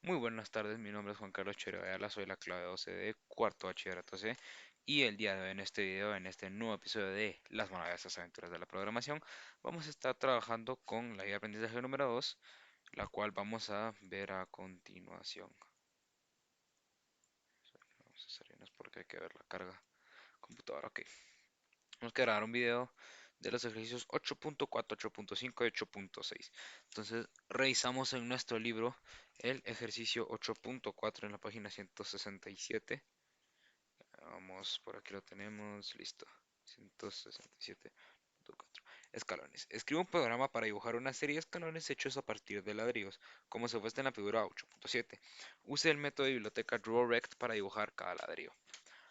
Muy buenas tardes, mi nombre es Juan Carlos Chero Ayala, soy la clave 12 de cuarto bachillerato C y el día de hoy en este video, en este nuevo episodio de Las maravillosas aventuras de la programación, vamos a estar trabajando con la guía de aprendizaje número 2, la cual vamos a ver a continuación. Vamos a salirnos porque hay que ver la carga computadora, ok. Tenemos que grabar un video de los ejercicios 8.4, 8.5 y 8.6. Entonces, revisamos en nuestro libro el ejercicio 8.4 en la página 167. Vamos, por aquí lo tenemos, listo. 167.4. Escalones. Escribe un programa para dibujar una serie de escalones hechos a partir de ladrillos, como se muestra en la figura 8.7. Use el método de biblioteca DrawRect para dibujar cada ladrillo.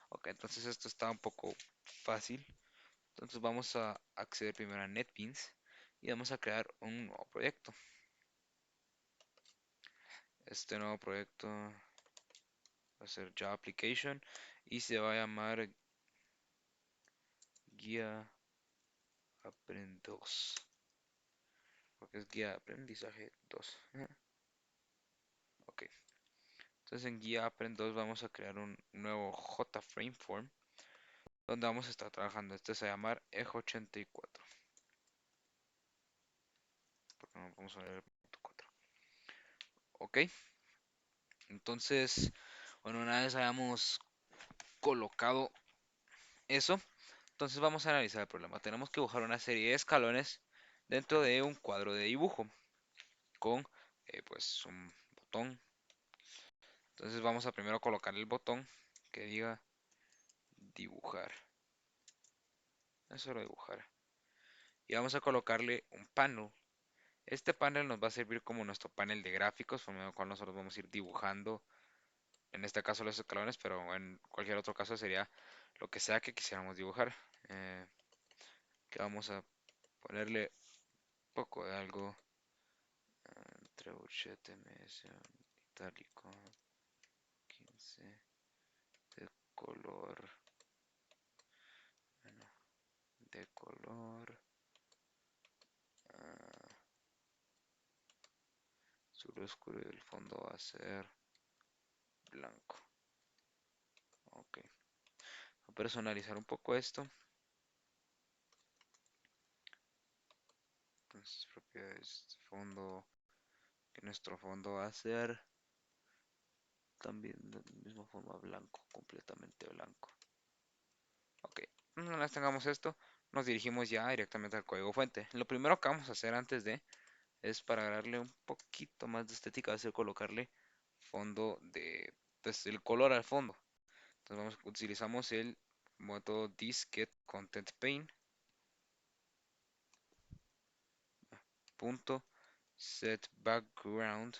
Ok, entonces esto está un poco fácil. Entonces vamos a acceder primero a NetBeans y vamos a crear un nuevo proyecto. Este nuevo proyecto va a ser Java Application y se va a llamar Guía Aprend 2, porque es Guía de Aprendizaje 2. Ok, entonces en Guía Aprend 2 vamos a crear un nuevo JFrameform donde vamos a estar trabajando. Este se va a llamar EJ84. Porque no vamos a ver el punto 4. Ok, entonces, bueno, una vez hayamos colocado eso, entonces vamos a analizar el problema. Tenemos que dibujar una serie de escalones dentro de un cuadro de dibujo con pues un botón. Entonces vamos a primero colocar el botón que diga dibujar. Eso lo dibujar. Y vamos a colocarle un panel. Este panel nos va a servir como nuestro panel de gráficos, por medio del cual nosotros vamos a ir dibujando, en este caso los escalones, pero en cualquier otro caso sería lo que sea que quisiéramos dibujar. Eh, que vamos a ponerle un poco de algo. Trebuchet MS itálico 15 de color, bueno, de color azul oscuro y el fondo va a ser blanco. Ok, voy a personalizar un poco esto. Entonces, propiedades de fondo, que nuestro fondo va a ser también de la misma forma blanco, completamente blanco. Ok, una vez tengamos esto, nos dirigimos ya directamente al código fuente. Lo primero que vamos a hacer antes de es para darle un poquito más de estética, va a ser colocarle fondo de, pues el color al fondo. Entonces utilizamos el método thisGetContentPaint punto set background,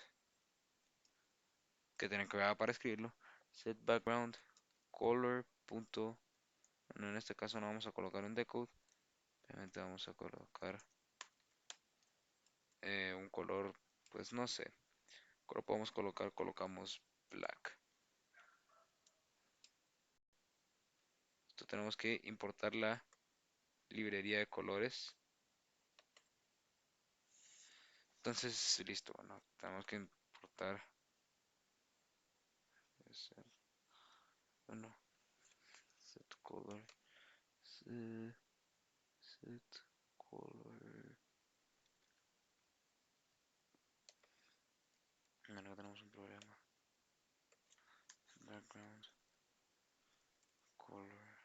que tienen que ver para escribirlo, set background color punto, bueno, en este caso no vamos a colocar un decode, obviamente vamos a colocar un color, pues no sé, lo podemos colocar, colocamos black. Esto tenemos que importar la librería de colores. Entonces, listo, bueno, tenemos que importar, bueno, set color, set color. Bueno, acá tenemos un problema. Background color.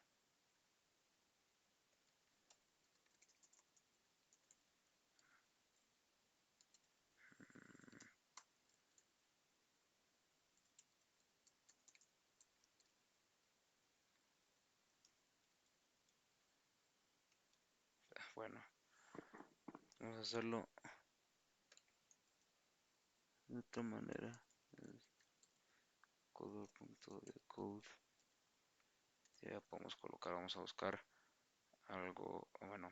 Bueno, vamos a hacerlo de otra manera. Color.decode. Ya podemos colocar, vamos a buscar algo, bueno,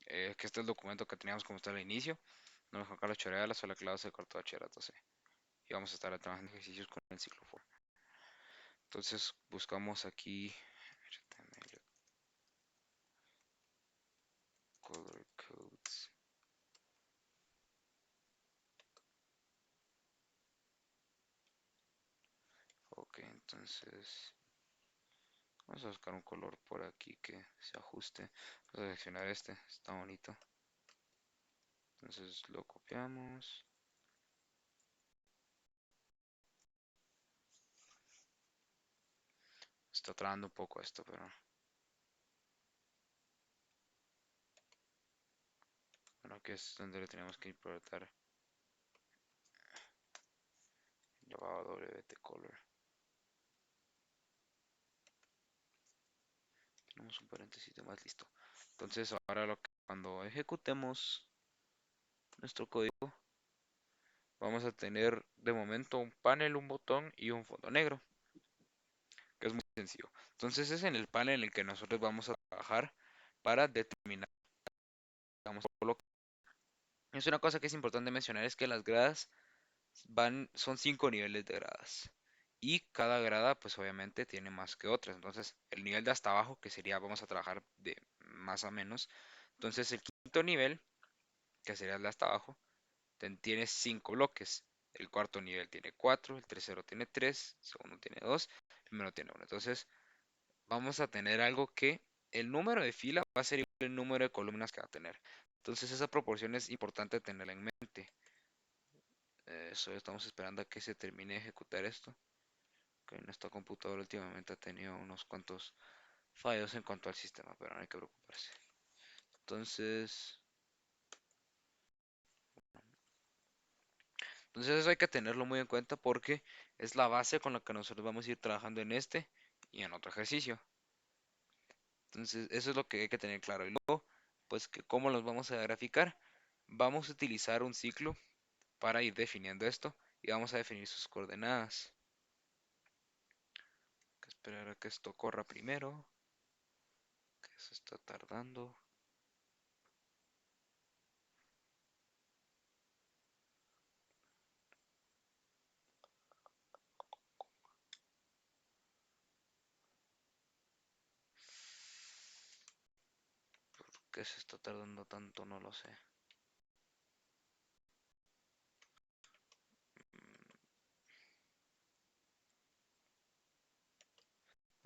que este es el documento que teníamos como está al inicio. No me Juan Carlos Chorea, la sola clase de corto bachillerato C. Y vamos a estar trabajando ejercicios con el ciclo for. Entonces buscamos aquí HTML color codes. Entonces, vamos a buscar un color por aquí que se ajuste. Vamos a seleccionar este, está bonito. Entonces lo copiamos. Está trabando un poco esto, pero bueno, aquí es donde le tenemos que importar llamado WT color. Tenemos un paréntesis más listo. Entonces ahora cuando ejecutemos nuestro código, vamos a tener de momento un panel, un botón y un fondo negro, que es muy sencillo. Entonces es en el panel en el que nosotros vamos a trabajar para determinar, vamos a colocar. Es una cosa que es importante mencionar, es que las gradas son 5 niveles de gradas. Y cada grada, pues obviamente tiene más que otras. Entonces, el nivel de hasta abajo, que sería, vamos a trabajar de más a menos. Entonces, el quinto nivel, que sería el de hasta abajo, tiene 5 bloques. El cuarto nivel tiene 4, el tercero tiene 3, el segundo tiene 2, el primero tiene 1. Entonces, vamos a tener algo que el número de fila va a ser igual al número de columnas que va a tener. Entonces, esa proporción es importante tenerla en mente. Solo estamos esperando a que se termine de ejecutar esto. Que nuestra computadora últimamente ha tenido unos cuantos fallos en cuanto al sistema, pero no hay que preocuparse. Entonces, eso hay que tenerlo muy en cuenta porque es la base con la que nosotros vamos a ir trabajando en este y en otro ejercicio. Entonces, eso es lo que hay que tener claro. Y luego, pues, ¿cómo los vamos a graficar? Vamos a utilizar un ciclo para ir definiendo esto y vamos a definir sus coordenadas. Hay que esperar a que esto corra primero, que se está tardando. ¿Por qué se está tardando tanto? No lo sé.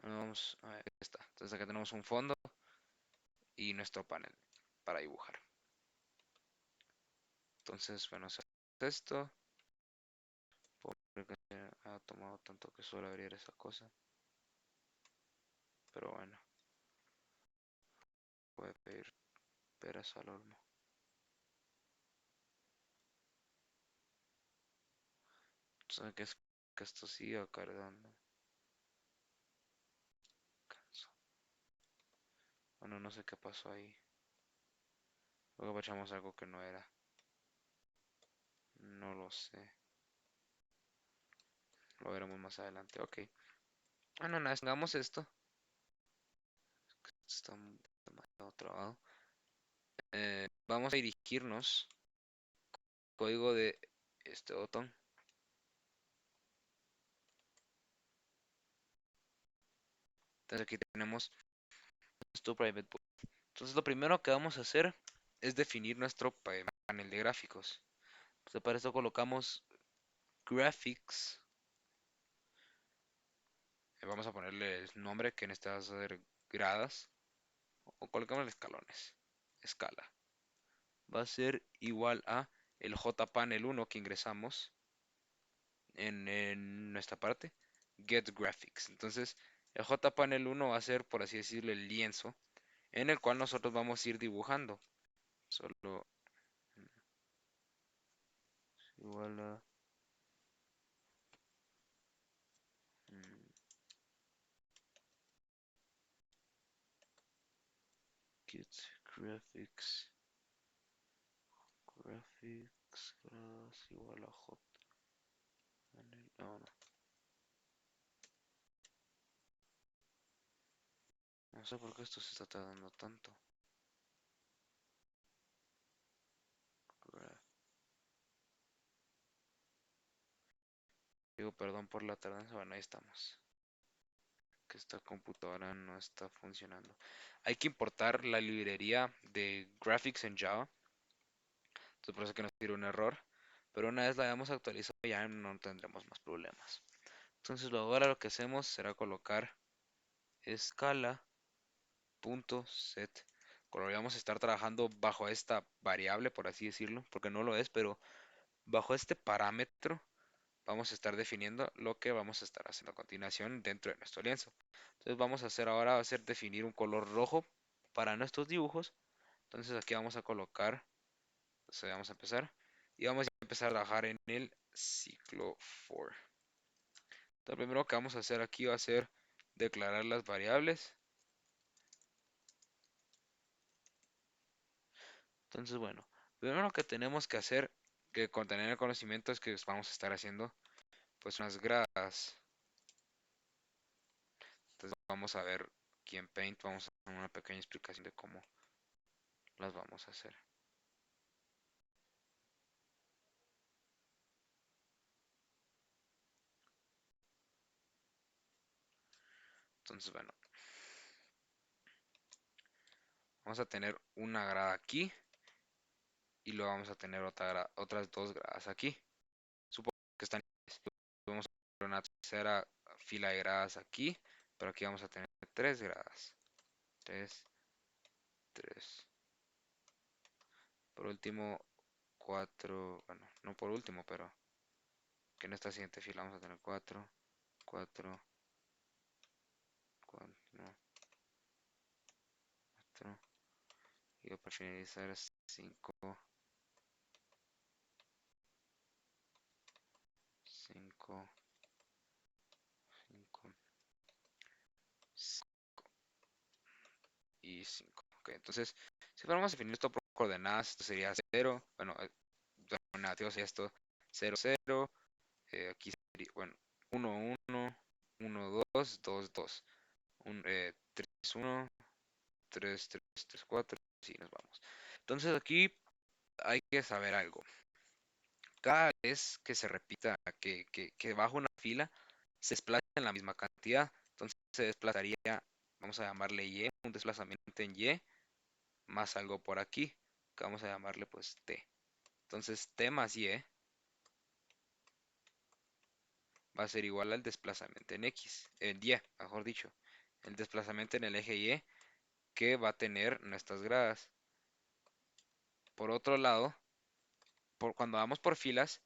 Vamos a ver, está. Entonces acá tenemos un fondo y nuestro panel para dibujar. Entonces, bueno, se hace esto. Porque ha tomado tanto que suele abrir esa cosa. Pero bueno, puede pedir peras al olmo. Entonces, que esto siga cargando. Canso. Bueno, no sé qué pasó ahí. Luego echamos algo que no era. No lo sé. Lo veremos más adelante. Ok. Bueno, nada, hagamos esto. Está demasiado trabado. Vamos a dirigirnos. Código de este botón. Entonces aquí tenemos nuestro private book. Entonces lo primero que vamos a hacer es definir nuestro panel de gráficos. Entonces para esto colocamos graphics. Vamos a ponerle el nombre que en este va a ser gradas. O colocamos escalones. Escala. Va a ser igual a el JPanel1 que ingresamos en nuestra parte. Get graphics. Entonces el JPanel1 va a ser, por así decirlo, el lienzo en el cual nosotros vamos a ir dibujando. Solo igual a get graphics gradas igual a j no, no, no sé por qué esto se está tardando tanto. Digo, perdón por la tardanza, bueno, ahí estamos. Que esta computadora no está funcionando. Hay que importar la librería de graphics en Java. Entonces por eso que nos tira un error. Pero una vez la hayamos actualizado ya no tendremos más problemas. Entonces ahora lo que hacemos será colocar escala punto set color. Vamos a estar trabajando bajo esta variable, por así decirlo, porque no lo es, pero bajo este parámetro vamos a estar definiendo lo que vamos a estar haciendo a continuación dentro de nuestro lienzo. Entonces vamos a hacer ahora, va a ser definir un color rojo para nuestros dibujos. Entonces aquí vamos a colocar, o sea, vamos a empezar y vamos a empezar a trabajar en el ciclo for. Lo primero que vamos a hacer aquí va a ser declarar las variables. Entonces, bueno, primero que tenemos que hacer, que contener el conocimiento es que vamos a estar haciendo pues unas gradas. Entonces vamos a ver aquí en Paint, vamos a hacer una pequeña explicación de cómo las vamos a hacer. Entonces, bueno, vamos a tener una grada aquí y luego vamos a tener otras dos gradas aquí. Supongo que están iguales. Vamos a tener una tercera fila de gradas aquí, pero aquí vamos a tener tres gradas. Tres, tres. Por último, cuatro. Bueno, no por último, pero que en esta siguiente fila vamos a tener cuatro, cuatro, cuatro, cuatro. Y para finalizar, cinco, cinco, cinco, y 5. Ok, entonces, si fuéramos a definir esto por coordenadas, esto sería cero. Bueno, negativo sería esto cero cero. Aquí sería, bueno, uno uno, uno dos, dos dos, 3, 1, 3 3 3 4. Así nos vamos. Entonces aquí hay que saber algo. Cada vez que se repita, que bajo una fila, se desplaza en la misma cantidad. Entonces se desplazaría, vamos a llamarle Y, un desplazamiento en Y, más algo por aquí, que vamos a llamarle pues T. Entonces T más Y va a ser igual al desplazamiento en X, en Y, mejor dicho. El desplazamiento en el eje Y que va a tener nuestras gradas. Por otro lado, cuando vamos por filas,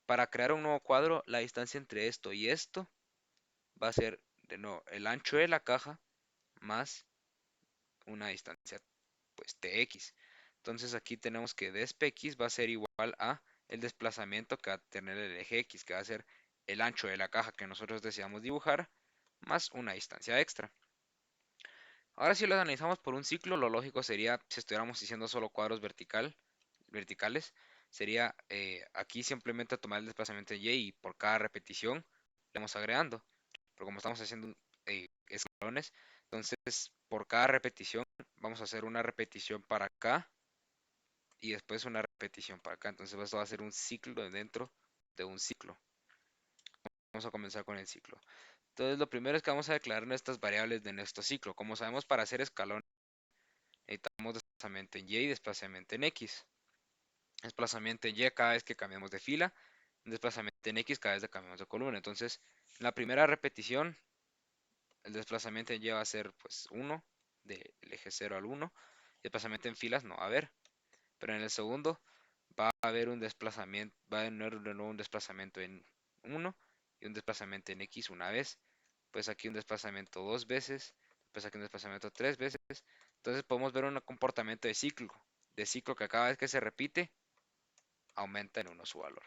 para crear un nuevo cuadro, la distancia entre esto y esto va a ser, de nuevo, el ancho de la caja más una distancia, pues, tx. Entonces aquí tenemos que despx va a ser igual a el desplazamiento que va a tener el eje x, que va a ser el ancho de la caja que nosotros deseamos dibujar, más una distancia extra. Ahora si lo analizamos por un ciclo, lo lógico sería, si estuviéramos haciendo solo cuadros verticales, sería aquí simplemente tomar el desplazamiento en y y por cada repetición le vamos agregando. Pero como estamos haciendo escalones, entonces por cada repetición vamos a hacer una repetición para acá y después una repetición para acá. Entonces esto va a ser un ciclo dentro de un ciclo. Vamos a comenzar con el ciclo. Entonces lo primero es que vamos a declarar nuestras variables de nuestro ciclo. Como sabemos, para hacer escalón necesitamos desplazamiento en Y y desplazamiento en X. Desplazamiento en Y cada vez que cambiamos de fila, desplazamiento en X cada vez que cambiamos de columna. Entonces, en la primera repetición, el desplazamiento en Y va a ser pues 1, del eje 0 al 1. Desplazamiento en filas no va a haber. Pero en el segundo va a haber un desplazamiento, va a haber de nuevo un desplazamiento en 1 y un desplazamiento en X una vez. Pues aquí un desplazamiento dos veces, pues aquí un desplazamiento tres veces. Entonces podemos ver un comportamiento de ciclo que cada vez que se repite, aumenta en uno su valor.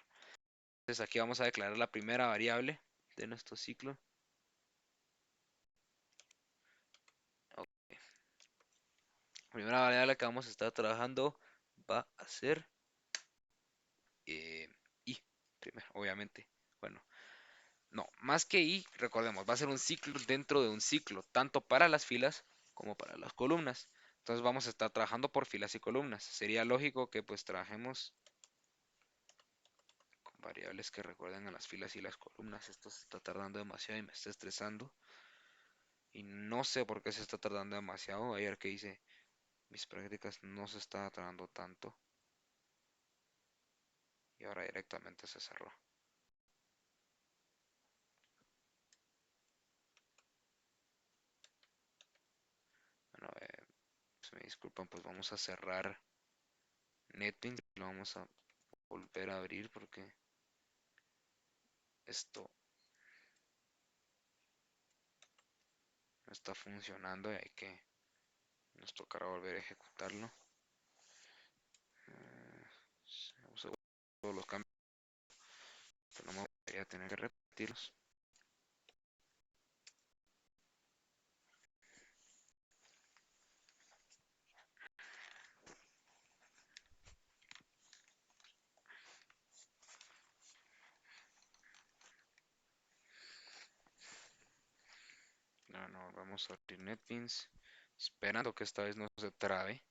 Entonces aquí vamos a declarar la primera variable de nuestro ciclo. Ok. La primera variable que vamos a estar trabajando va a ser i, primero, obviamente. Bueno, no, más que i, recordemos, va a ser un ciclo dentro de un ciclo, tanto para las filas como para las columnas. Entonces vamos a estar trabajando por filas y columnas. Sería lógico que pues trabajemos con variables que recuerden a las filas y las columnas. Esto se está tardando demasiado y me está estresando. Y no sé por qué se está tardando demasiado. Ayer que hice mis prácticas no se estaba tardando tanto. Y ahora directamente se cerró. me disculpan, pues vamos a cerrar NetBeans y lo vamos a volver a abrir porque esto no está funcionando y nos tocará volver a ejecutarlo. Vamos a todos los cambios, pero no me gustaría tener que repetirlos. No, vamos a abrir NetBeans, esperando que esta vez no se trabe.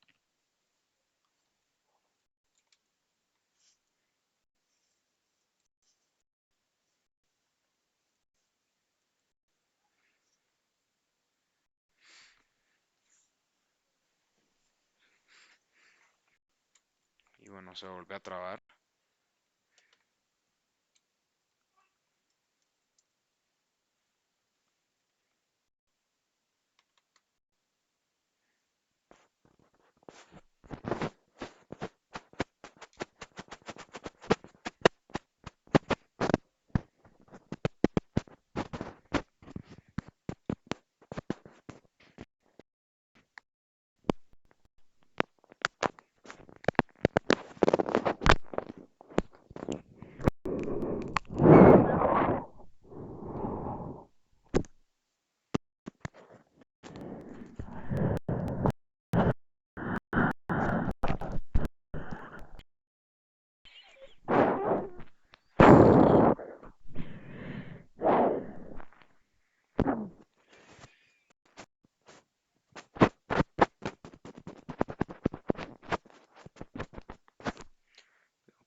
Y bueno, se vuelve a trabar.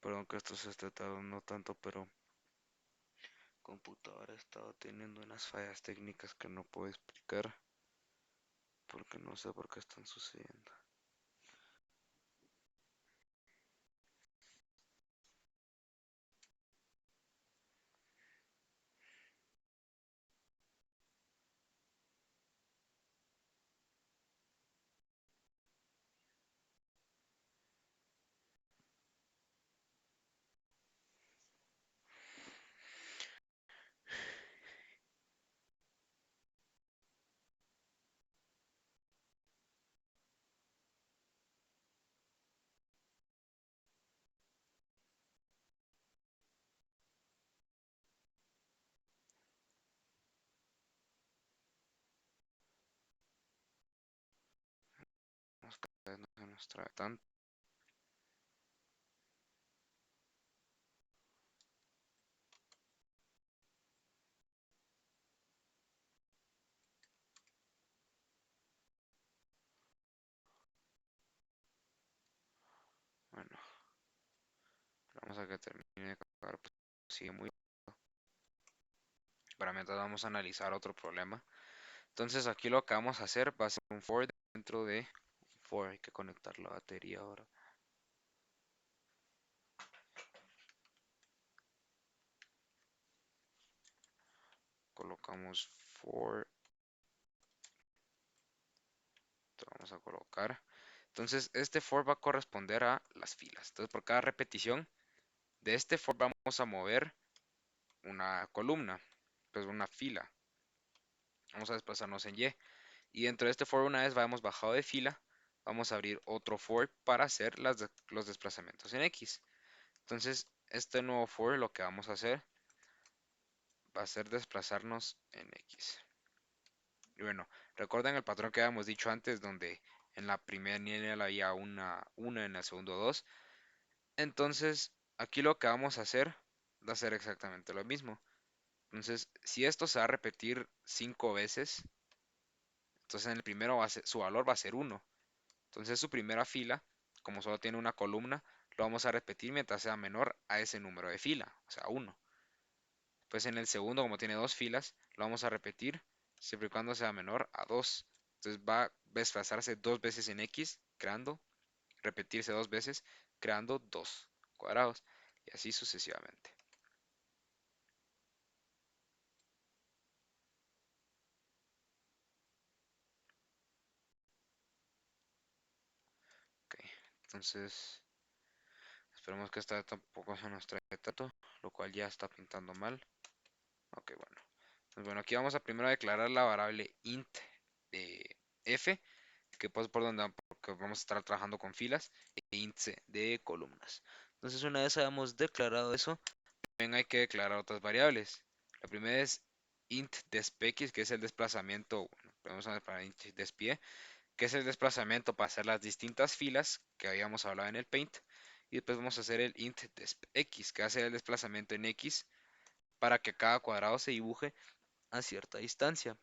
Perdón que esto se esté tardando tanto, pero computadora ha estado teniendo unas fallas técnicas que no puedo explicar porque no sé por qué están sucediendo. Esta vez no se nos trae tanto. Bueno, vamos a que termine de cargar, pues sigue muy. Para mientras vamos a analizar otro problema. Entonces aquí lo que vamos a hacer va a ser un for dentro de for. Hay que conectar la batería ahora. Colocamos for. Vamos a colocar. Entonces este for va a corresponder a las filas. Entonces por cada repetición de este for vamos a mover una columna, pues una fila. Vamos a desplazarnos en Y. Y dentro de este for, una vez hayamos bajado de fila, vamos a abrir otro for para hacer los desplazamientos en X. Entonces, este nuevo for lo que vamos a hacer va a ser desplazarnos en X. Y bueno, recuerden el patrón que habíamos dicho antes, donde en la primera línea había una, en el segundo dos. Entonces, aquí lo que vamos a hacer va a ser exactamente lo mismo. Entonces, si esto se va a repetir 5 veces, entonces en el primero su valor va a ser 1. Entonces su primera fila, como solo tiene una columna, lo vamos a repetir mientras sea menor a ese número de fila, o sea 1. Pues en el segundo, como tiene dos filas, lo vamos a repetir siempre y cuando sea menor a 2. Entonces va a desplazarse dos veces en X, creando, repetirse dos veces, creando 2 cuadrados, y así sucesivamente. Entonces, esperemos que esta tampoco se nos traiga tanto, lo cual ya está pintando mal. Ok, bueno. Pues bueno, aquí vamos a primero declarar la variable int de f, que pues por donde porque vamos a estar trabajando con filas, e int c de columnas. Entonces, una vez hayamos declarado eso, también hay que declarar otras variables. La primera es int despx, que es el desplazamiento, bueno, podemos llamar para int despie, que es el desplazamiento para hacer las distintas filas que habíamos hablado en el paint. Y después vamos a hacer el int despx, que hace el desplazamiento en x para que cada cuadrado se dibuje a cierta distancia.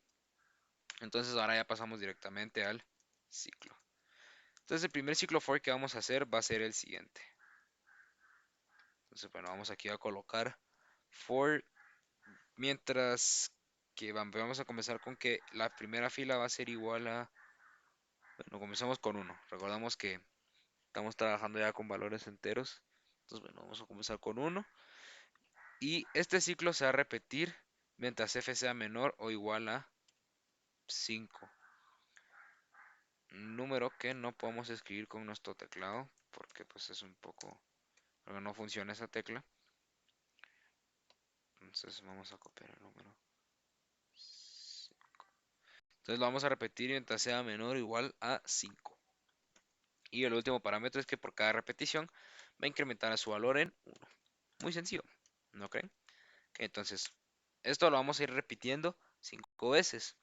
Entonces ahora ya pasamos directamente al ciclo. Entonces el primer ciclo for que vamos a hacer va a ser el siguiente. Entonces bueno, vamos aquí a colocar for, mientras que vamos a comenzar con que la primera fila va a ser igual a, bueno, comenzamos con 1. Recordamos que estamos trabajando ya con valores enteros. Entonces bueno, vamos a comenzar con 1. Y este ciclo se va a repetir mientras f sea menor o igual a 5. Número que no podemos escribir con nuestro teclado porque pues es un poco, porque no funciona esa tecla. Entonces vamos a copiar el número 5. Entonces lo vamos a repetir mientras sea menor o igual a 5. Y el último parámetro es que por cada repetición va a incrementar su valor en 1. Muy sencillo, ¿no creen? Entonces, esto lo vamos a ir repitiendo 5 veces.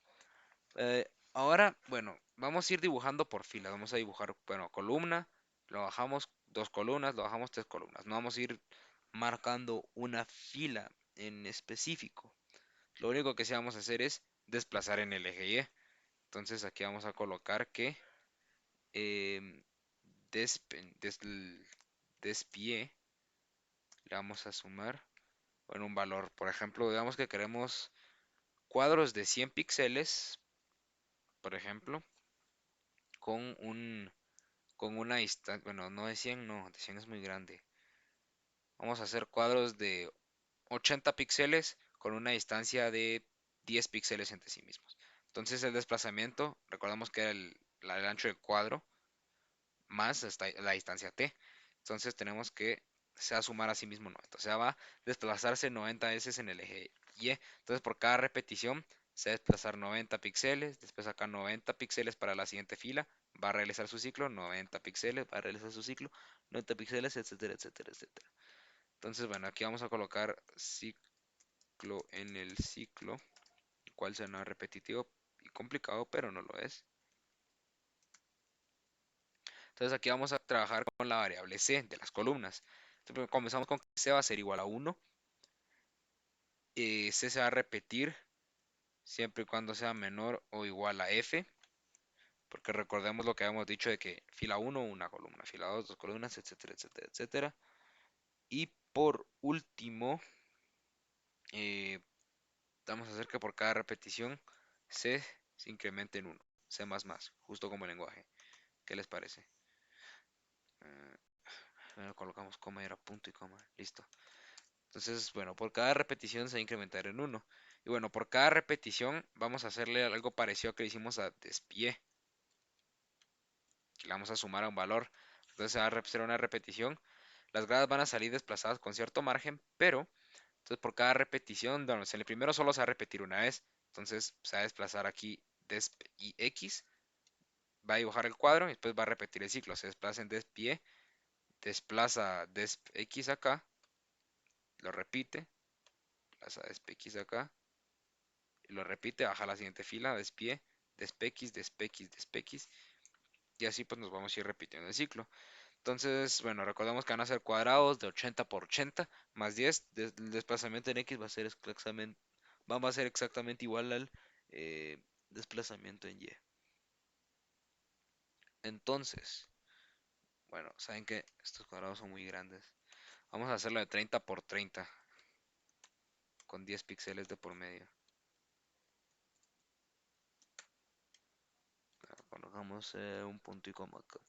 Ahora, bueno, vamos a ir dibujando por filas. Vamos a dibujar, bueno, columna, lo bajamos 2 columnas, lo bajamos 3 columnas. No vamos a ir marcando una fila en específico. Lo único que sí vamos a hacer es desplazar en el eje Y. Entonces aquí vamos a colocar que em, despie le vamos a sumar, bueno, un valor. Por ejemplo, digamos que queremos cuadros de 100 píxeles, por ejemplo, con un con una distancia, bueno, no de 100, no, de 100 es muy grande. Vamos a hacer cuadros de 80 píxeles con una distancia de 10 píxeles entre sí mismos. Entonces el desplazamiento, recordamos que era el ancho del cuadro más la distancia t. Entonces tenemos que se va a sumar a sí mismo 90. O sea, va a desplazarse 90 veces en el eje Y. Entonces por cada repetición se va a desplazar 90 píxeles. Después acá 90 píxeles para la siguiente fila. Va a realizar su ciclo, 90 píxeles, va a realizar su ciclo, 90 píxeles, etcétera, etcétera, etcétera. Entonces, bueno, aquí vamos a colocar ciclo en el ciclo, el cual suena repetitivo y complicado, pero no lo es. Entonces aquí vamos a trabajar con la variable c de las columnas. Entonces, comenzamos con que c va a ser igual a 1. C se va a repetir siempre y cuando sea menor o igual a f. Porque recordemos lo que habíamos dicho de que fila 1, una columna, fila 2, 2 columnas, etcétera, etcétera, etcétera. Y por último, eh, vamos a hacer que por cada repetición c se incremente en 1. C++, justo como el lenguaje. ¿Qué les parece? Colocamos coma y era punto y coma. Listo. Entonces, bueno, por cada repetición se va a incrementar en 1. Y bueno, por cada repetición vamos a hacerle algo parecido que le hicimos a despie. Que le vamos a sumar a un valor. Entonces se va a hacer una repetición. Las gradas van a salir desplazadas con cierto margen, pero entonces por cada repetición, bueno, en el primero solo se va a repetir una vez. Entonces se va a desplazar aquí desp y x. Va a dibujar el cuadro y después va a repetir el ciclo. Se desplaza en despie, desplaza desp x acá, lo repite, desplaza desp x acá, y lo repite, baja a la siguiente fila, despie, despx, despx, despx, y así pues nos vamos a ir repitiendo el ciclo. Entonces, bueno, recordemos que van a ser cuadrados de 80 por 80 más 10. El desplazamiento en x va a ser exactamente igual al eh, desplazamiento en y. Entonces, bueno, saben que estos cuadrados son muy grandes. Vamos a hacerlo de 30 por 30 con 10 píxeles de por medio. Colocamos un punto y coma acá.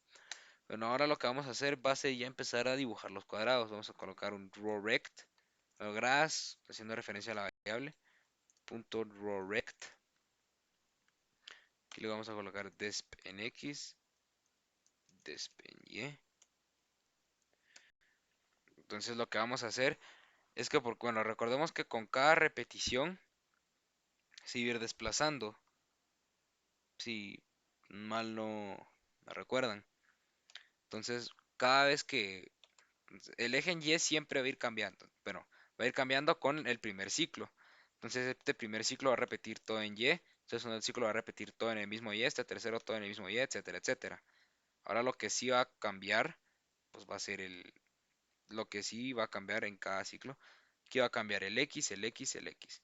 Bueno, ahora lo que vamos a hacer va a ser ya empezar a dibujar los cuadrados. Vamos a colocar un draw rect, gras, haciendo referencia a la variable, punto draw rect. Aquí le vamos a colocar desp en x, desp en y. Entonces lo que vamos a hacer es que, bueno, recordemos que con cada repetición se iba a ir desplazando, si mal no me recuerdan. Entonces, cada vez que el eje en Y siempre va a ir cambiando, pero va a ir cambiando con el primer ciclo. Entonces, este primer ciclo va a repetir todo en Y, este segundo ciclo va a repetir todo en el mismo Y, este tercero todo en el mismo Y, etcétera, etcétera. Ahora lo que sí va a cambiar, pues va a ser lo que sí va a cambiar en cada ciclo, que va a cambiar el X, el X, el X.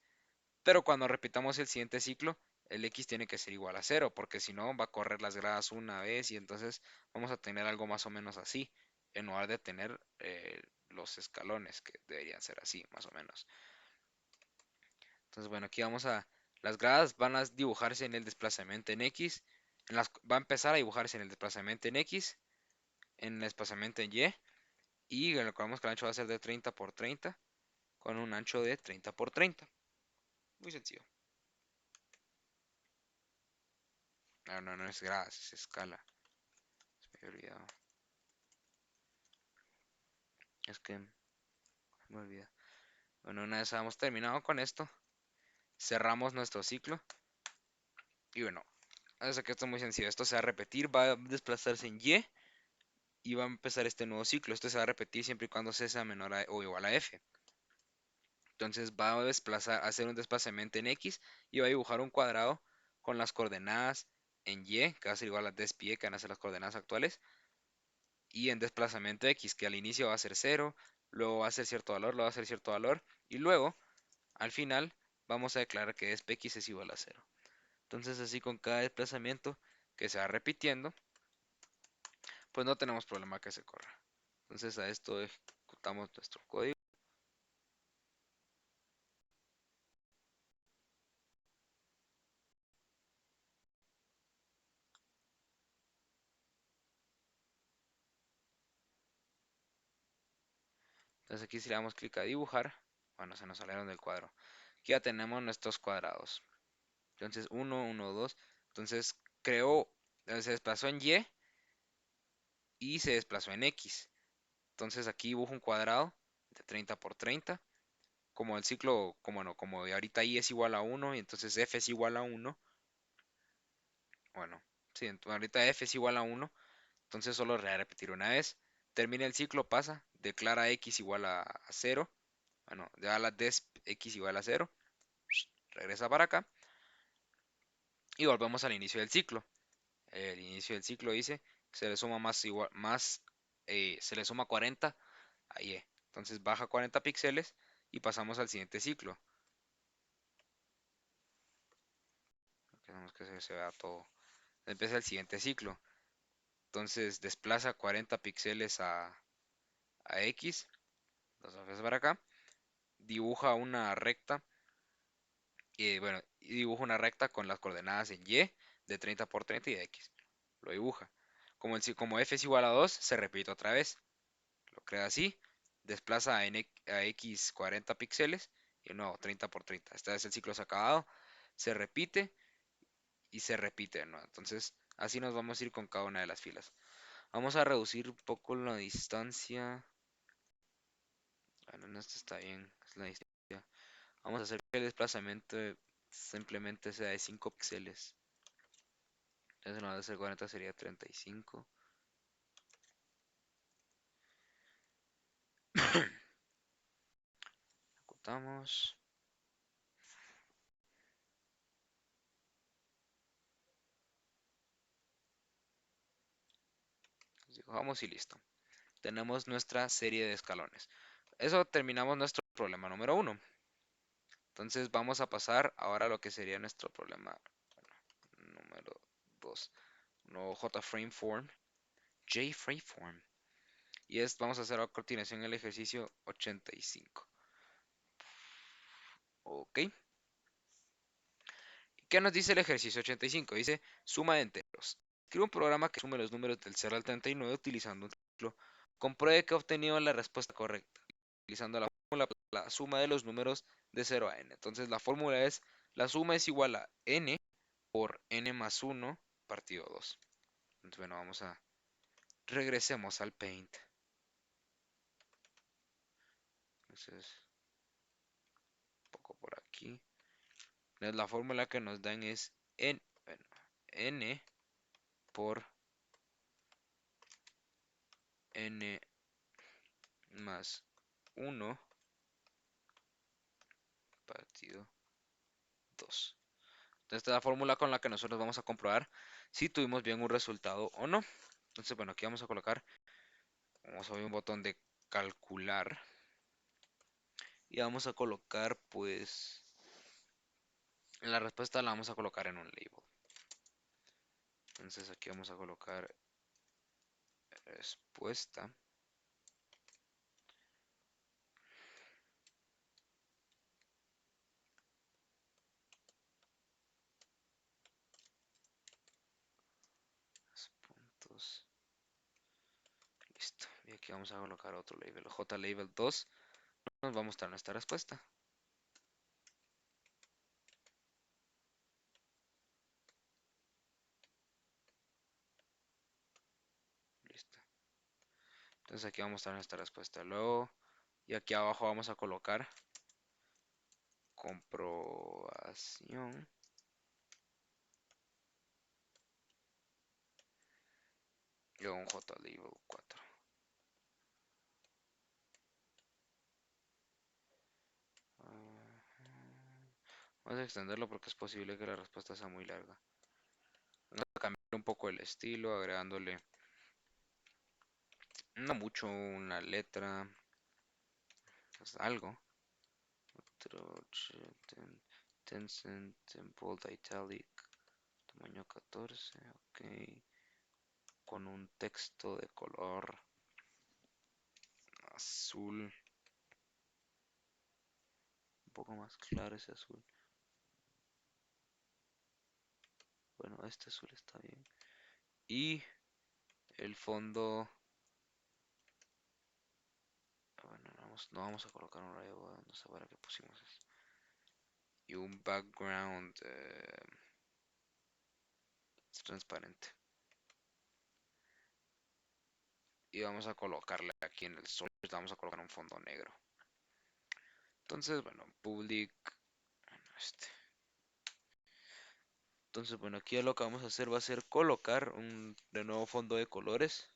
Pero cuando repitamos el siguiente ciclo, el X tiene que ser igual a cero, porque si no va a correr las gradas una vez y entonces vamos a tener algo más o menos así, en lugar de tener los escalones, que deberían ser así, más o menos. Entonces, bueno, aquí las gradas van a dibujarse en el desplazamiento en X, va a empezar a dibujarse en el desplazamiento en X, en el desplazamiento en Y recordamos que el ancho va a ser de 30 por 30, con un ancho de 30 por 30. Muy sencillo. No, no, no es gradas, es escala. Se me había olvidado. Es que me olvida. Bueno, una vez hemos terminado con esto, cerramos nuestro ciclo. Y bueno, hace que esto es muy sencillo. Esto se va a repetir, va a desplazarse en y va a empezar este nuevo ciclo. Esto se va a repetir siempre y cuando C sea menor o igual a F. Entonces va a desplazar, a hacer un desplazamiento en X y va a dibujar un cuadrado con las coordenadas en Y, que va a ser igual a despie, que van a ser las coordenadas actuales, y en desplazamiento X, que al inicio va a ser 0, luego va a ser cierto valor, luego va a ser cierto valor, y luego, al final, vamos a declarar que despx es igual a 0. Entonces así con cada desplazamiento que se va repitiendo, pues no tenemos problema que se corra. Entonces a esto ejecutamos nuestro código. Entonces aquí si le damos clic a dibujar, bueno, se nos salieron del cuadro. Aquí ya tenemos nuestros cuadrados. Entonces 1, 1, 2. Entonces se desplazó en y se desplazó en X. Entonces aquí dibujo un cuadrado de 30 por 30. Como el ciclo, como no, como ahorita Y es igual a 1 y entonces F es igual a 1. Bueno, sí, ahorita F es igual a 1. Entonces solo voy a repetir una vez. Termina el ciclo, pasa, declara X igual a 0. Bueno, ya la desp X igual a 0. Regresa para acá. Y volvemos al inicio del ciclo. El inicio del ciclo dice que se le suma se le suma 40 a Y. Entonces baja 40 píxeles y pasamos al siguiente ciclo. Queremos que se vea todo. Empieza el siguiente ciclo. Entonces desplaza 40 píxeles a X. Los haces para acá. Dibuja una recta. Y bueno, dibuja una recta con las coordenadas en Y de 30 por 30 y de X. Lo dibuja. Como F es igual a 2, se repite otra vez. Lo crea así. Desplaza a X 40 píxeles. Y de nuevo, 30 por 30. Esta vez el ciclo se ha acabado. Se repite y se repite, ¿no? Entonces, así nos vamos a ir con cada una de las filas. Vamos a reducir un poco la distancia. Bueno, no, esto está bien. Es la distancia. Vamos a hacer que el desplazamiento simplemente sea de 5 píxeles. Entonces, no va a ser 40, sería 35. Ejecutamos. Dibujamos y listo. Tenemos nuestra serie de escalones. Eso terminamos nuestro problema número 1. Entonces vamos a pasar ahora a lo que sería nuestro problema número 2. Nuevo JFrameForm, JFrameForm. Y vamos a hacer a continuación el ejercicio 85. Ok. ¿Qué nos dice el ejercicio 85? Dice suma de enteros. Escribe un programa que sume los números del 0 al 39 utilizando un ciclo. Compruebe que ha obtenido la respuesta correcta. Utilizando la fórmula, la suma de los números de 0 a n. Entonces la fórmula es, la suma es igual a n por n más 1 partido 2. Entonces bueno, regresemos al Paint. Entonces, un poco por aquí. La fórmula que nos dan es bueno, n por n más 1 partido 2. Entonces, esta es la fórmula con la que nosotros vamos a comprobar si tuvimos bien un resultado o no. Entonces, bueno, aquí vamos a colocar, vamos a ver un botón de calcular y vamos a colocar, pues, la respuesta la vamos a colocar en un label. Entonces, aquí vamos a colocar respuesta. Puntos. Listo. Y aquí vamos a colocar otro label, JLabel 2. Nos va a mostrar nuestra respuesta. Listo. Entonces aquí vamos a mostrar nuestra respuesta. Luego, y aquí abajo vamos a colocar comprobación. Y luego un JLabel 4. Vamos a extenderlo porque es posible que la respuesta sea muy larga. Vamos a cambiar un poco el estilo, agregándole no mucho, una letra, pues algo. Tencent, bold italic, tamaño 14, ok. Con un texto de color azul, un poco más claro ese azul. Bueno, este azul está bien. Y el fondo, bueno, no vamos a colocar un rayo, no sé para qué pusimos eso. Y un background es transparente. Y vamos a colocarle aquí en el source, vamos a colocar un fondo negro. Entonces, bueno, public, bueno, Entonces, bueno, aquí lo que vamos a hacer va a ser colocar un de nuevo fondo de colores.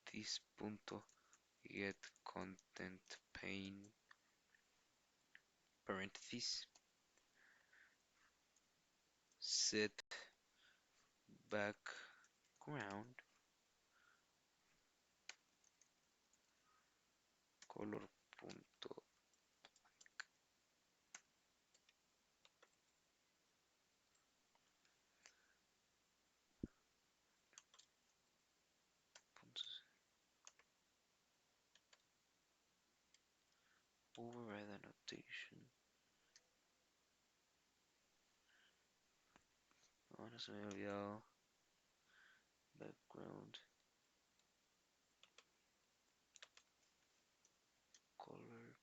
This.getContentPane parentheses set background color punto override annotation. Ahora se me había olvidado background color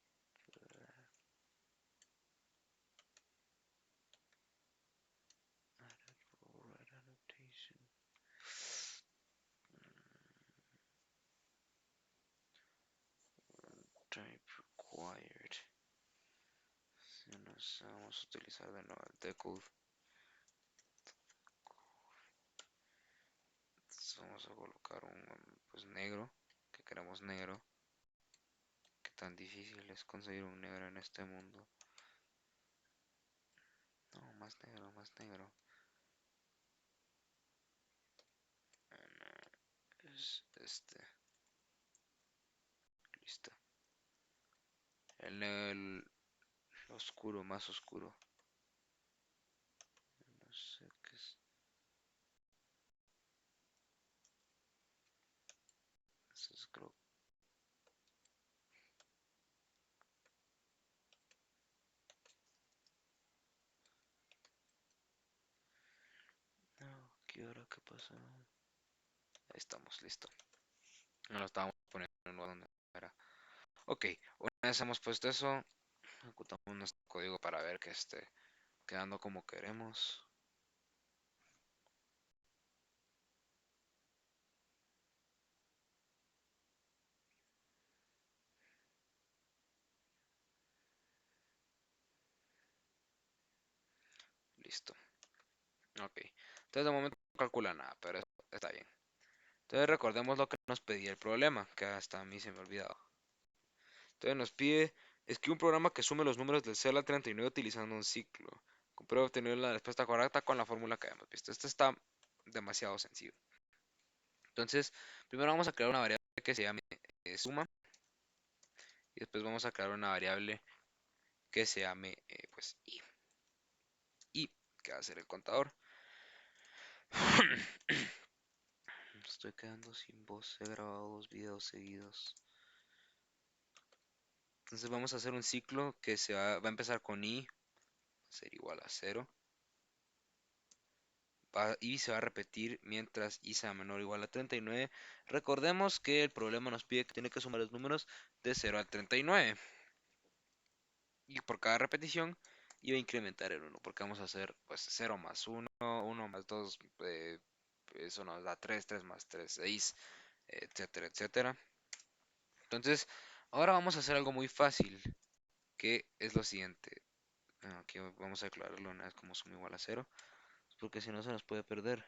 override annotation. Type required. Si nos vamos a utilizar de nuevo el decode. Vamos a colocar un pues negro, que queremos negro. Qué tan difícil es conseguir un negro en este mundo. No, más negro, más negro. Es este. Listo. El oscuro, más oscuro. No sé qué es. Eso es creo. No, ¿qué hora qué pasa? Ahí estamos, listo. No lo estábamos poniendo en un lugar donde era. Ok, una vez hemos puesto eso, ejecutamos nuestro código para ver que esté quedando como queremos. Listo. Ok. Entonces de momento no calcula nada, pero eso está bien. Entonces recordemos lo que nos pedía el problema, que hasta a mí se me ha olvidado. Entonces nos pide, escribe un programa que sume los números del 0 al 39 utilizando un ciclo. Comprueba obtener la respuesta correcta con la fórmula que habíamos visto. Esto está demasiado sencillo. Entonces, primero vamos a crear una variable que se llame suma. Y después vamos a crear una variable que se llame pues i, que va a ser el contador. Estoy quedando sin voz, he grabado 2 videos seguidos. Entonces vamos a hacer un ciclo que va a empezar con i, va a ser igual a 0. Y se va a repetir mientras i sea menor o igual a 39. Recordemos que el problema nos pide que tiene que sumar los números de 0 al 39. Y por cada repetición iba a incrementar el 1, porque vamos a hacer pues 0 más 1, 1 más 2, eso nos da 3, 3 más 3, 6, etcétera, etcétera. Entonces, ahora vamos a hacer algo muy fácil, que es lo siguiente. Aquí vamos a declararlo una vez como suma igual a 0, porque si no se nos puede perder.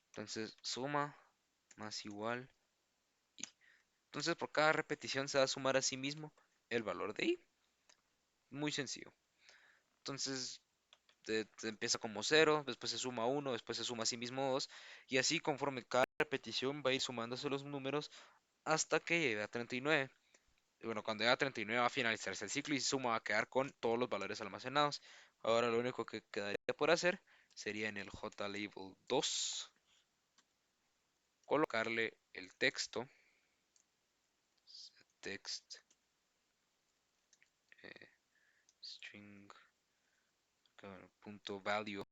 Entonces, suma más igual i. Entonces, por cada repetición se va a sumar a sí mismo el valor de i. Muy sencillo. Entonces, empieza como 0, después se suma 1, después se suma a sí mismo 2, y así conforme cada repetición va a ir sumándose los números hasta que llegue a 39. Y bueno, cuando llegue a 39 va a finalizarse el ciclo y suma va a quedar con todos los valores almacenados. Ahora lo único que quedaría por hacer sería en el JLabel 2 colocarle el texto, text string punto value.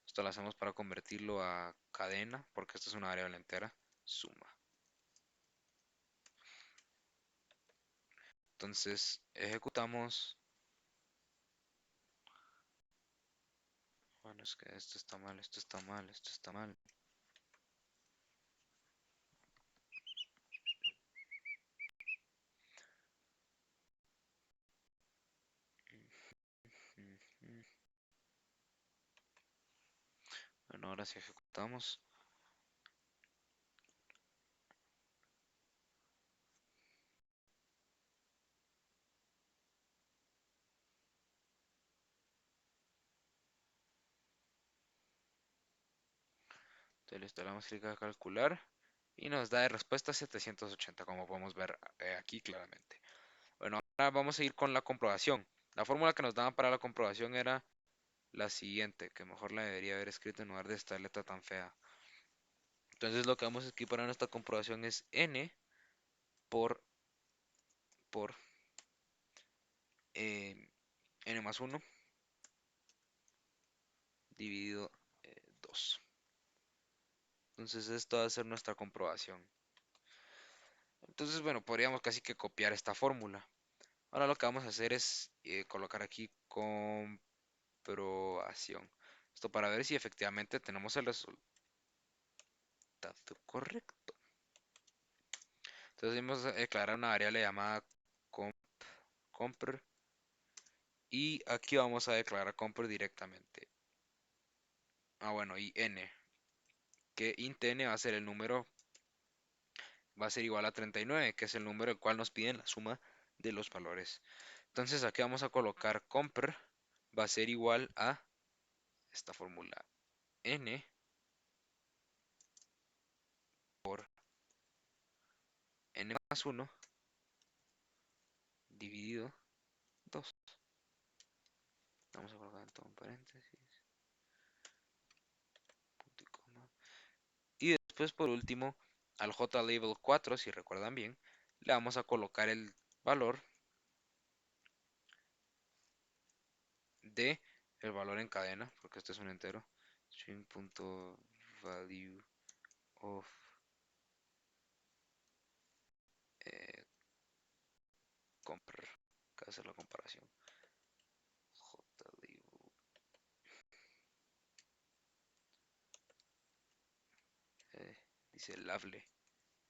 Esto lo hacemos para convertirlo a cadena, porque esto es una variable entera, suma. Entonces ejecutamos. Bueno, es que esto está mal, esto está mal, esto está mal. Bueno, ahora sí ejecutamos. Entonces le damos clic a calcular y nos da de respuesta 780, como podemos ver aquí claramente. Bueno, ahora vamos a ir con la comprobación. La fórmula que nos daban para la comprobación era la siguiente, que mejor la debería haber escrito en lugar de esta letra tan fea. Entonces lo que vamos a escribir para nuestra comprobación es n por n más 1 dividido 2. Entonces esto va a ser nuestra comprobación. Entonces, bueno, podríamos casi que copiar esta fórmula. Ahora lo que vamos a hacer es colocar aquí comprobación. Esto para ver si efectivamente tenemos el resultado correcto. Entonces vamos a declarar una variable llamada compr y aquí vamos a declarar compr directamente. Bueno, y n, que int n va a ser el número, va a ser igual a 39, que es el número el cual nos piden la suma de los valores. Entonces aquí vamos a colocar compr va a ser igual a esta fórmula n por n más 1 dividido 2. Vamos a colocar en todo un paréntesis, punto y coma. Y después por último al JLabel 4, si recuerdan bien, le vamos a colocar el valor de el valor en cadena, porque este es un entero, string.value of compr, que va a hacer la comparación. JLabel dice label,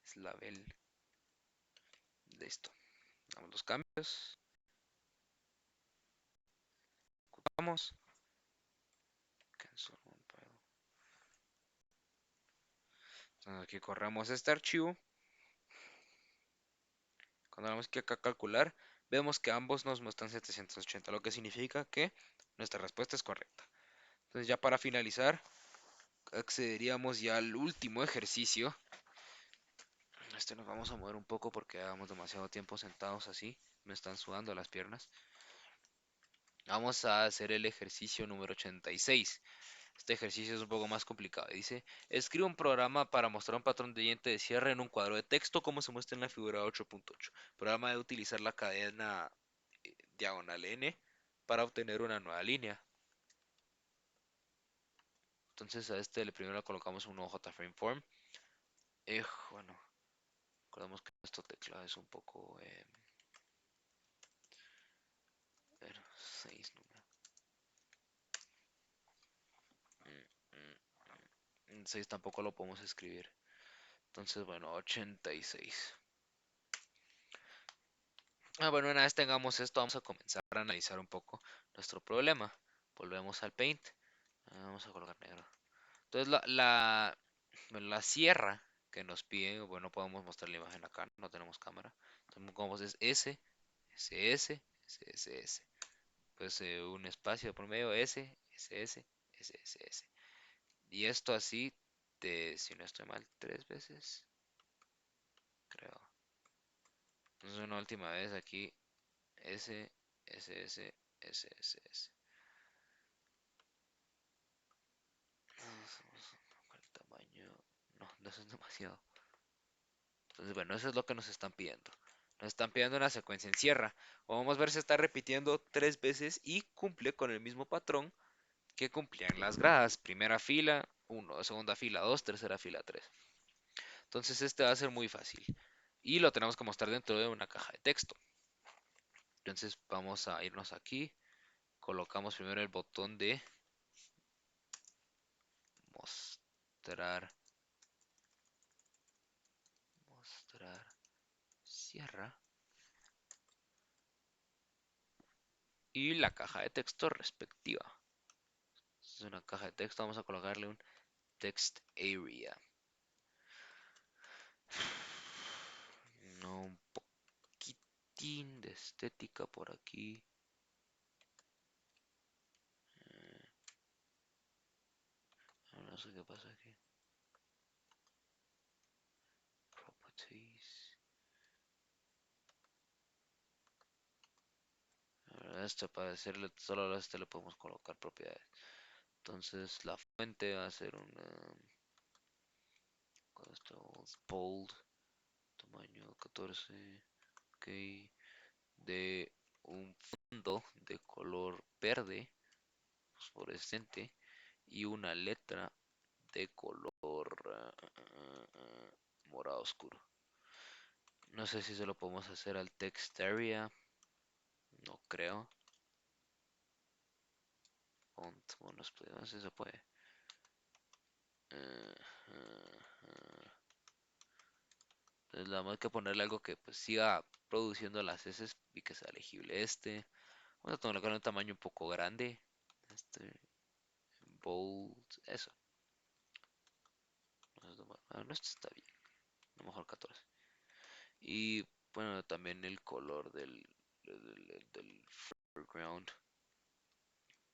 es label. Listo. Damos los cambios. Ejecutamos. Aquí corremos este archivo. Cuando damos que acá calcular, vemos que ambos nos muestran 780, lo que significa que nuestra respuesta es correcta. Entonces ya para finalizar, accederíamos ya al último ejercicio. Nos vamos a mover un poco porque llevamos demasiado tiempo sentados así. Me están sudando las piernas. Vamos a hacer el ejercicio número 86. Este ejercicio es un poco más complicado. Dice, escribe un programa para mostrar un patrón de diente de cierre en un cuadro de texto como se muestra en la figura 8.8. El programa debe utilizar la cadena diagonal n para obtener una nueva línea. Entonces a este primero le colocamos un OJFrameform. Bueno, recordemos que nuestro teclado es un poco... ver, 6 número. 6 tampoco lo podemos escribir. Entonces, bueno, 86. Bueno, una vez tengamos esto, vamos a comenzar a analizar un poco nuestro problema. Volvemos al Paint. Vamos a colocar negro. Entonces, bueno, la sierra que nos pide, bueno, podemos mostrar la imagen acá, no tenemos cámara. Entonces, como es S, S, S, S, S, S. Pues un espacio por medio S, S, S, S, S, S. Y esto así, si no estoy mal, 3 veces, creo. Entonces, una última vez aquí, S, S, S, S, S, S. El tamaño. No, no, eso es demasiado. Entonces, bueno, eso es lo que nos están pidiendo. Nos están pidiendo una secuencia en sierra. Vamos a ver si está repitiendo 3 veces y cumple con el mismo patrón que cumplían las gradas. Primera fila, 1, segunda fila, 2, tercera fila, 3. Entonces este va a ser muy fácil. Y lo tenemos que mostrar dentro de una caja de texto. Entonces vamos a irnos aquí. Colocamos primero el botón de mostrar. Mostrar sierra. Y la caja de texto respectiva. Es una caja de texto, vamos a colocarle un text area. No, un poquitín de estética por aquí. No sé qué pasa aquí. Properties. Esto para decirle, solo a este le podemos colocar propiedades. Entonces la fuente va a ser una bold, tamaño 14, ok, de un fondo de color verde fosforescente y una letra de color morado oscuro. No sé si se lo podemos hacer al text area, no creo. Font, bueno, no sé si se puede. Entonces nada más que ponerle algo que pues siga produciendo las heces y que sea legible este. Vamos a tomarlo con un tamaño un poco grande. Este, bold, eso. No, esto está bien. A lo mejor 14. Y bueno, también el color del foreground.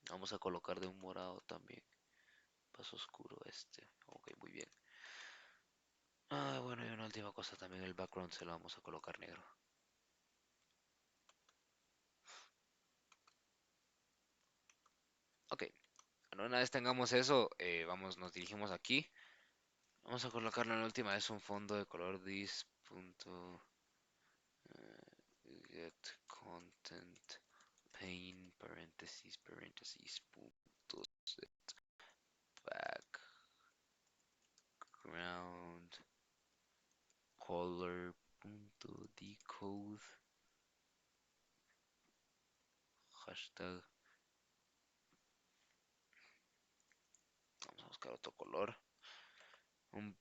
Vamos a colocar de un morado también. Más oscuro este. Ok, muy bien. Bueno, y una última cosa también. El background se lo vamos a colocar negro. Ok. Bueno, una vez tengamos eso, nos dirigimos aquí. Vamos a colocarlo en la última vez un fondo de color this. Get content pane paréntesis paréntesis punto set background color punto decode hashtag. Vamos a buscar otro color, un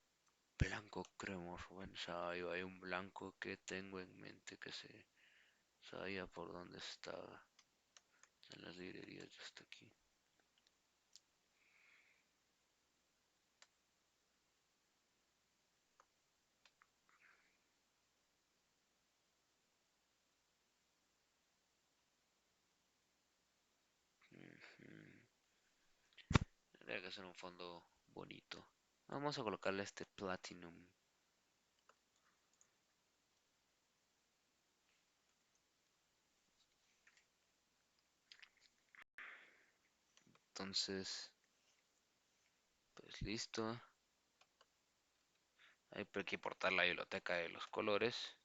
blanco cremoso. Bueno, hay un blanco que tengo en mente que se sabía por dónde estaba en las librerías. Ya está aquí. Tendría que ser un fondo bonito. Vamos a colocarle este Platinum. Entonces, pues listo. Hay que importar la biblioteca de los colores.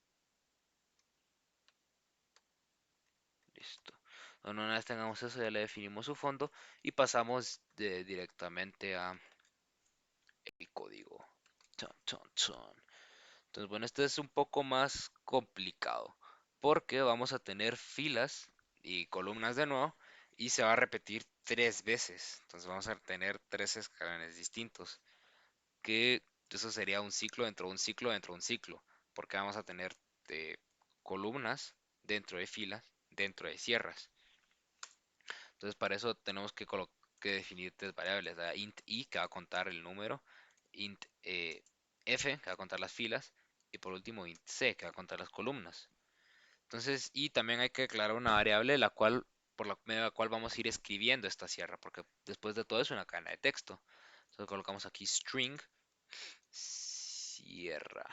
Listo. Bueno, una vez tengamos eso, ya le definimos su fondo y pasamos directamente a el código. Chon, chon, chon. Entonces, bueno, este es un poco más complicado porque vamos a tener filas y columnas de nuevo y se va a repetir 3 veces. Entonces vamos a tener 3 escalones distintos, que eso sería un ciclo dentro de un ciclo dentro de un ciclo, porque vamos a tener eh, columnas dentro de filas, dentro de sierras. Entonces para eso tenemos que definir 3 variables, ¿verdad? Int i, que va a contar el número, int f, que va a contar las filas, y por último int c, que va a contar las columnas. Entonces, y también hay que declarar una variable por la medio de la cual vamos a ir escribiendo esta sierra, porque después de todo es una cadena de texto. Entonces colocamos aquí string sierra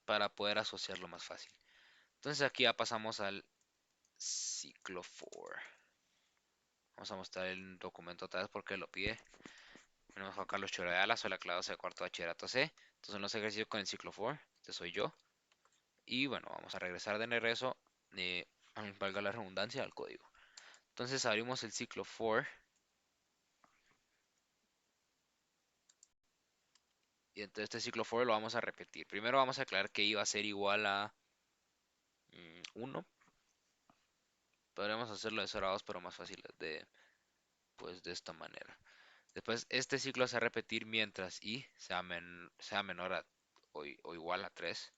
para poder asociarlo más fácil. Entonces aquí ya pasamos al ciclo for. Vamos a mostrar el documento otra vez porque lo pide. Tenemos a Carlos Choro de Ala, soy la clase de cuarto bachillerato C. Entonces los ejercicios con el ciclo for, este soy yo. Y bueno, vamos a regresar de regreso, valga la redundancia, al código. Entonces abrimos el ciclo for. Y entonces este ciclo for lo vamos a repetir. Primero vamos a aclarar que iba a ser igual a 1. Podríamos hacerlo de 0 a 2, pero más fácil pues, de esta manera. Después este ciclo se va a repetir mientras i sea menor o igual a 3,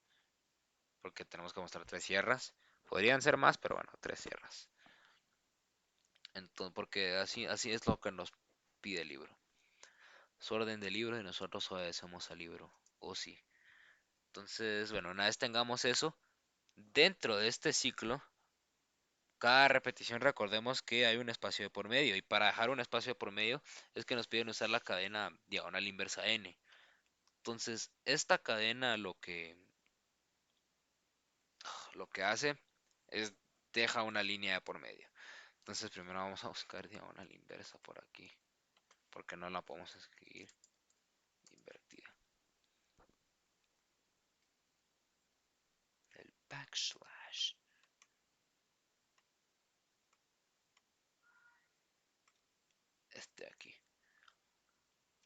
porque tenemos que mostrar 3 sierras. Podrían ser más, pero bueno, 3 sierras. Entonces, porque así es lo que nos pide el libro. Su orden de libro y nosotros obedecemos al libro. O sí. Entonces, bueno, una vez tengamos eso, dentro de este ciclo, cada repetición recordemos que hay un espacio de por medio. Y para dejar un espacio de por medio es que nos piden usar la cadena diagonal inversa n. Entonces, esta cadena lo que hace es deja una línea de por medio. Entonces, primero vamos a buscar diagonal inversa por aquí, porque no la podemos escribir invertida. El backslash. Este aquí.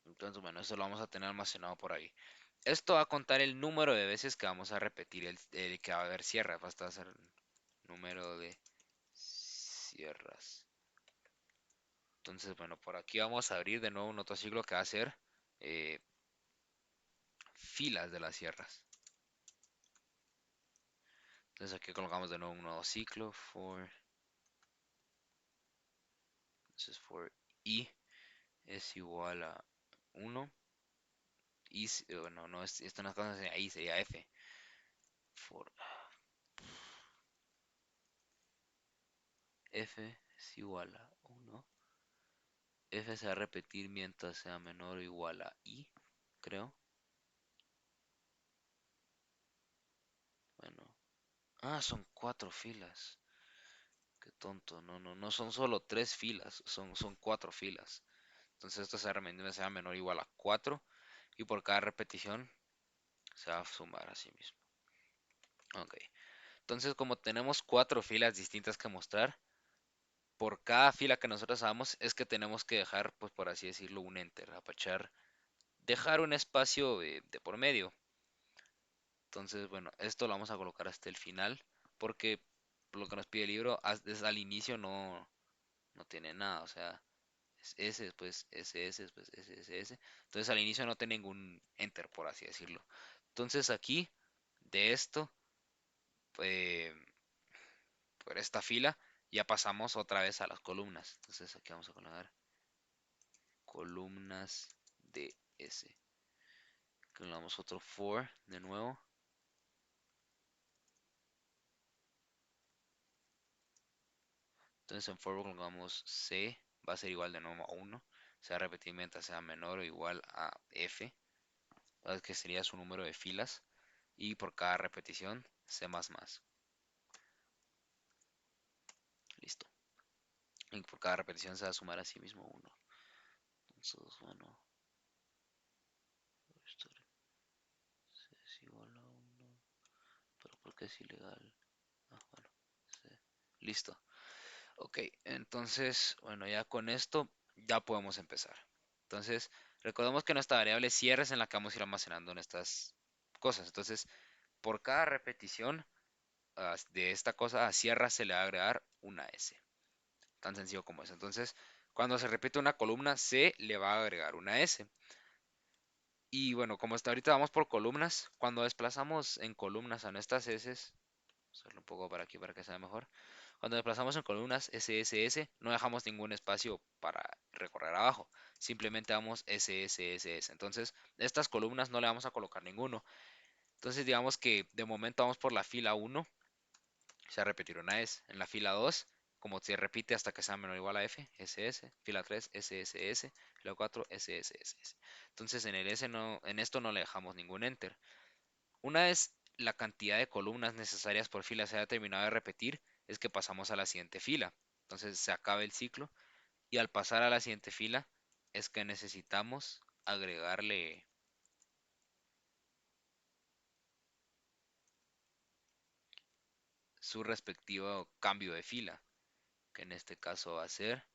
Entonces, bueno, eso lo vamos a tener almacenado por ahí. Esto va a contar el número de veces que vamos a repetir el que va a haber sierras. Basta hacer el número de sierras. Entonces, bueno, por aquí vamos a abrir de nuevo un otro ciclo que va a ser eh, filas de las sierras. Entonces aquí colocamos de nuevo un nuevo ciclo entonces for i es igual a 1 y bueno, no, esto no es cosa ahí, sería f for f es igual a 1. F se va a repetir mientras sea menor o igual a i, creo. Bueno, son 4 filas. Qué tonto, no son solo 3 filas, son 4 filas. Entonces esto se va a repetir mientras sea menor o igual a 4 y por cada repetición se va a sumar a sí mismo. Ok, entonces como tenemos 4 filas distintas que mostrar, por cada fila que nosotros hagamos es que tenemos que dejar, pues por así decirlo, un enter, apachar, dejar un espacio de por medio. Entonces, bueno, esto lo vamos a colocar hasta el final porque lo que nos pide el libro desde al inicio no tiene nada, o sea, es S, después SS, después SSS. Entonces al inicio no tiene ningún enter, por así decirlo. Entonces aquí, de esto, pues, por esta fila, ya pasamos otra vez a las columnas. Entonces aquí vamos a colocar columnas de S. Colocamos otro for de nuevo. Entonces en for colocamos C va a ser igual de nuevo a 1. Se va a repetir mientras sea menor o igual a f, que sería su número de filas. Y por cada repetición, c++. Listo. Y por cada repetición se va a sumar a sí mismo 1. Entonces, bueno, esto es igual a 1. Pero ¿por qué es ilegal? Ah, bueno, sí. Listo. Ok, entonces, bueno, ya con esto ya podemos empezar. Entonces, recordemos que nuestra variable cierre es en la que vamos a ir almacenando en estas cosas. Entonces, por cada repetición de esta cosa a cierra se le va a agregar una S. Tan sencillo como eso. Entonces, cuando se repite una columna, se le va a agregar una S. Y bueno, como hasta ahorita vamos por columnas, cuando desplazamos en columnas a nuestras S, hacerlo un poco para aquí para que sea mejor. Cuando desplazamos en columnas SSS, no dejamos ningún espacio para recorrer abajo. Simplemente damos SSSS. Entonces, estas columnas no le vamos a colocar ninguno. Entonces, digamos que de momento vamos por la fila 1, se va a repetir una S. En la fila 2, como se repite hasta que sea menor o igual a F, SS. Fila 3, SSS. Fila 4, SSSS. Entonces, en el S no, en esto no le dejamos ningún enter. Una vez la cantidad de columnas necesarias por fila se haya terminado de repetir, es que pasamos a la siguiente fila. Entonces se acaba el ciclo y al pasar a la siguiente fila es que necesitamos agregarle su respectivo cambio de fila, que en este caso va a ser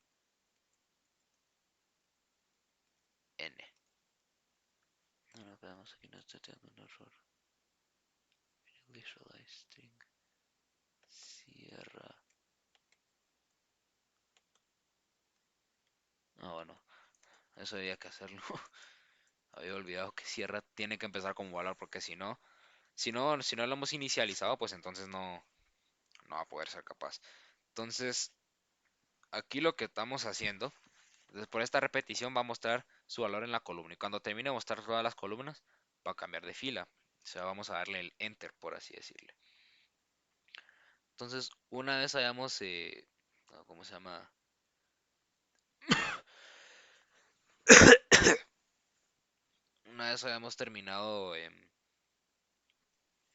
n. No, veamos aquí no estoy teniendo un error. Initialize string cierra. Ah, bueno, eso había que hacerlo. Había olvidado que cierra tiene que empezar como valor porque si no lo hemos inicializado, pues entonces no va a poder ser capaz. Entonces, aquí lo que estamos haciendo, por esta repetición va a mostrar su valor en la columna. Y cuando termine de mostrar todas las columnas, va a cambiar de fila. O sea, vamos a darle el enter, por así decirle. Entonces, una vez hayamos, ¿cómo se llama? Una vez hayamos terminado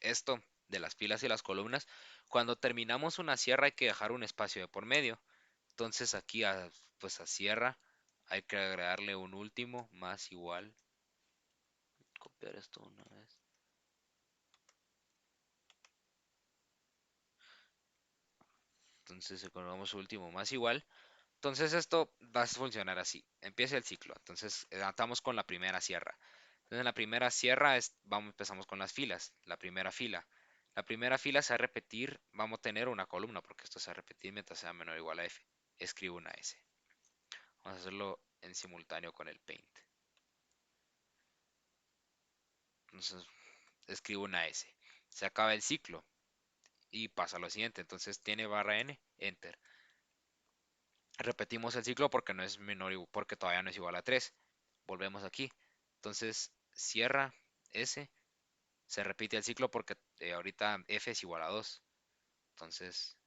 esto de las filas y las columnas, cuando terminamos una sierra hay que dejar un espacio de por medio. Entonces aquí pues a sierra hay que agregarle un último más igual. Copiar esto una vez. Entonces colocamos último más igual. Entonces esto va a funcionar así. Empieza el ciclo. Entonces estamos con la primera sierra. Entonces en la primera sierra empezamos con las filas. La primera fila. La primera fila se va a repetir. Vamos a tener una columna porque esto se va a repetir mientras sea menor o igual a F. Escribo una S. Vamos a hacerlo en simultáneo con el Paint. Entonces escribo una S. Se acaba el ciclo y pasa a lo siguiente. Entonces tiene barra N, Enter. Repetimos el ciclo porque no es menor, porque todavía no es igual a 3. Volvemos aquí. Entonces cierra S. Se repite el ciclo porque ahorita F es igual a 2. Entonces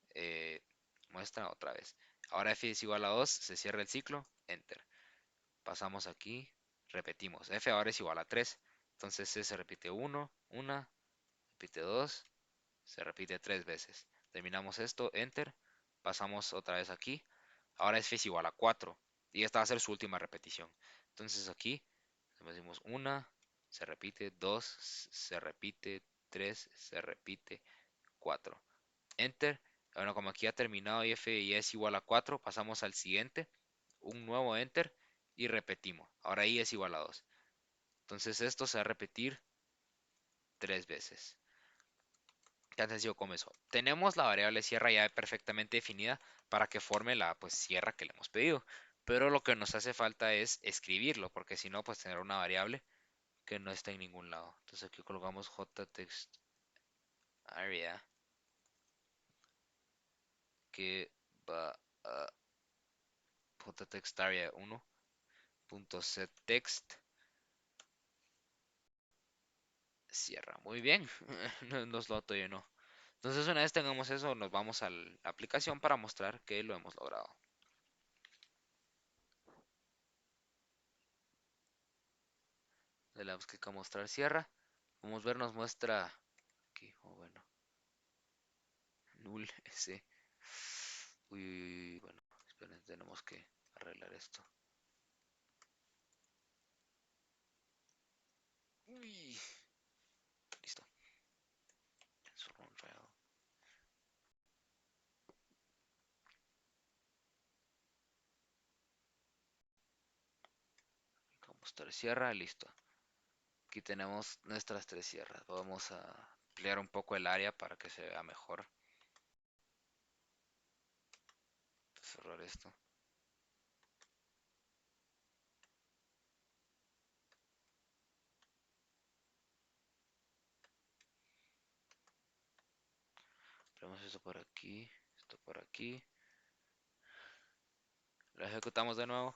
muestra otra vez. Ahora F es igual a 2. Se cierra el ciclo. Enter. Pasamos aquí. Repetimos. F ahora es igual a 3. Entonces C se repite 1. Una. Repite 2. Se repite 3 veces. Terminamos esto. Enter. Pasamos otra vez aquí. Ahora F es igual a 4. Y esta va a ser su última repetición. Entonces aquí decimos 1, se repite, 2, se repite, 3, se repite, 4. Enter. Bueno, como aquí ha terminado y F y es igual a 4, pasamos al siguiente. Un nuevo Enter y repetimos. Ahora I es igual a 2. Entonces esto se va a repetir 3 veces. Tan sencillo como eso. Tenemos la variable sierra ya perfectamente definida para que forme la pues sierra que le hemos pedido. Pero lo que nos hace falta es escribirlo, porque si no, pues tener una variable que no está en ningún lado. Entonces aquí colocamos jTextArea que va a jTextArea1.setText cierra. Muy bien, nos lo autollenó. Entonces una vez tengamos eso, nos vamos a la aplicación para mostrar que lo hemos logrado. Le damos clic a mostrar sierra. Vamos a ver, nos muestra aquí, o bueno, null ese. Uy, uy, uy, bueno, esperen, tenemos que arreglar esto. Uy, listo. Surround rail. Clic a mostrar sierra, listo. Aquí tenemos nuestras tres sierras. Vamos a ampliar un poco el área para que se vea mejor. Cerrar esto. Ponemos esto por aquí, esto por aquí. Lo ejecutamos de nuevo.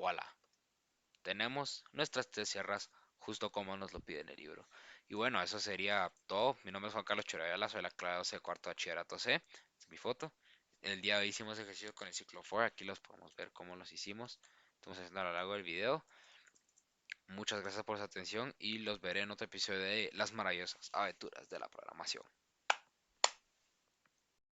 Voilà. Tenemos nuestras tres sierras justo como nos lo pide en el libro. Y bueno, eso sería todo. Mi nombre es Juan Carlos Chorayala, soy la clase 12 de cuarto bachillerato C. Esta es mi foto. El día de hoy hicimos ejercicio con el ciclo 4. Aquí los podemos ver cómo los hicimos. Estamos haciendo a lo largo del video. Muchas gracias por su atención y los veré en otro episodio de Las maravillosas aventuras de la programación.